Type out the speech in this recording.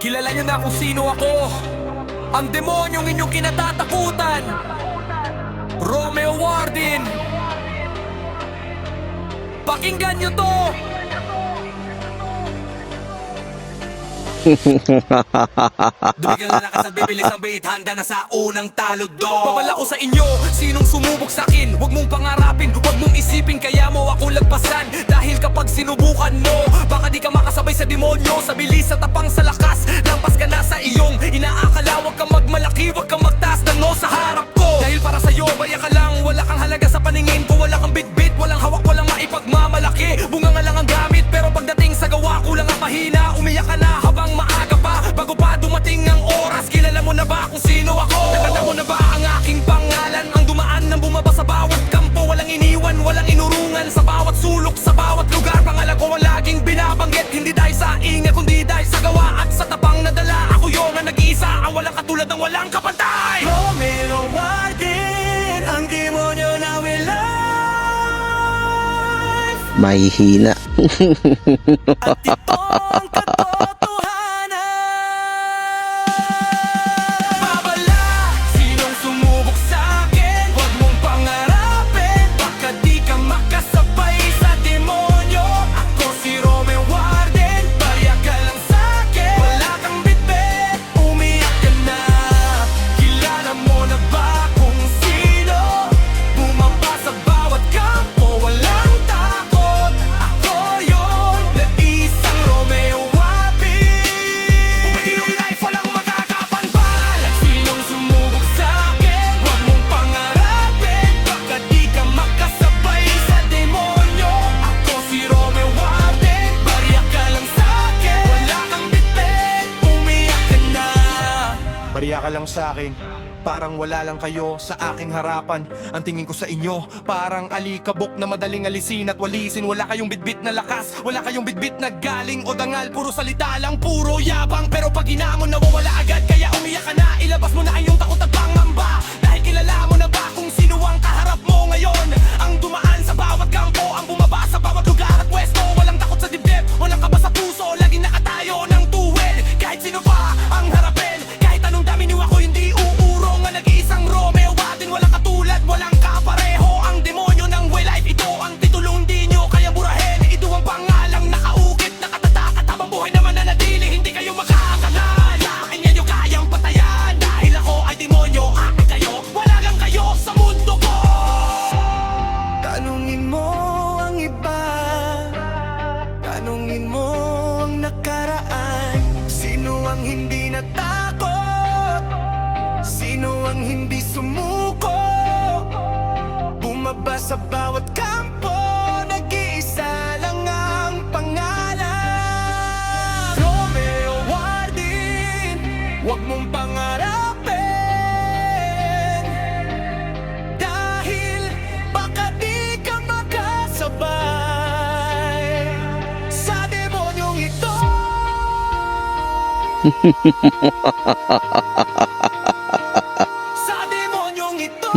Kilala niyo na kung sino ako. Ang demonyong inyong kinatatakutan, Romeo Warden. Pakinggan niyo to. Dumigil na lakas at bibilis ang beat, handa na sa unang taludok. Babala ko sa inyo, sinong sumubok sa'kin, huwag mong pangarapin, huwag mong isipin, kaya mo ako lagpasan. Dahil kapag sinubukan mo, baka di ka makasabay sa demonyo. Sa bilis, sa tapang, sa lakas, lampas ka na sa iyong inaakala. Huwag kang magmalaki, huwag kang magtaas ng no sa harap ko. Dahil para sa'yo, baya ka lang, wala kang halaga sa paningin ko. Wala kang bitbit, walang hawak, walang maipagmamalaki. Bunga nga lang ang gamit, pero pagdating sa gawa, kulang ang mahina. Umiyak ka na habang maaga pa, bago pa dumating ang oras. Kilala mo na ba kung sino ako? Nakata mo na ba ang aking pangalan? Ang dumaan ng bumaba sa bawat kampo, walang iniwan, walang inurungan. Sa bawat sulok, sa bawat lugar, pangalan ko ang laging binabanggit. Hindi dahil sa ingay, kundi dahil sa gawa at sa tapang na dala. Ako yun ang nag-iisa, ang walang katulad ng walang kapantay. Romeo Warden, ang demonyo na will life. Mahihina. At ito ang katotohanan. Babala, sinong sumubok sa'kin, huwag mong pangarapin, baka di ka makasabay sa demonyo. Ako si Romeo Warden, bariya ka lang sa'kin. Wala kang bitbit, umiyak ka na. Kilala mo na ba kung sino? Bumaba sa bawat kampo, walang takot. Ako yun, nag-isang Romeo Warden. Bumatilong life, walang magkakapanpal. Sinong sumubok sa'kin, huwag mong pangarapin, baka di ka makasabay sa demonyo. Ako si Romeo Warden, bariya ka lang sa'kin. Wala kang bitbit, umiyak ka na. Bariya ka lang sa'kin, parang wala lang kayo sa aking harapan. Ang tingin ko sa inyo, parang alikabok na madaling alisin at walisin. Wala kayong bitbit na lakas, wala kayong bitbit na galing o dangal. Puro salita lang, puro yabang, pero pag hinamon nawawala agad. Kaya umiyak ka na, ilabas mo na iyong takot at pangamba. Dahil kilala mo na ba kung sino ang kaharap mo ngayon? Ang dumaan sa bawat kampo, ang bumaba sa bawat lugar at pwesto. Walang takot sa dibdib, walang kaba sa puso, laging nakatayo ng tuwid. Kahit sino pa ang harapin, kahit anong dami niyo, ako hindi uurong. Ang nag-iisang Romeo Warden, walang katulad, walang kapareho. Ang demonyo ng way life, ito ang titulong di nyo kaya burahin. Ito ang pangalang nakaukit, nakatatak at habang buhay naman nanatili, hindi kayo makakalan. Akin yan yung kayang patayan, dahil ako ay demonyo, akin kayo, wala lang kayo sa mundo ko. Tanungin mo ang iba, tanungin mo ang nakaraan. Sino ang hindi natakot? Sino ang hindi sumuko? Bumaba sa bawat kampo, nag-iisa lang ang pangalan. Romeo Warden, huwag mong pangarapin, dahil baka di ka makasabay sa demonyong ito. Sa demonyong ito.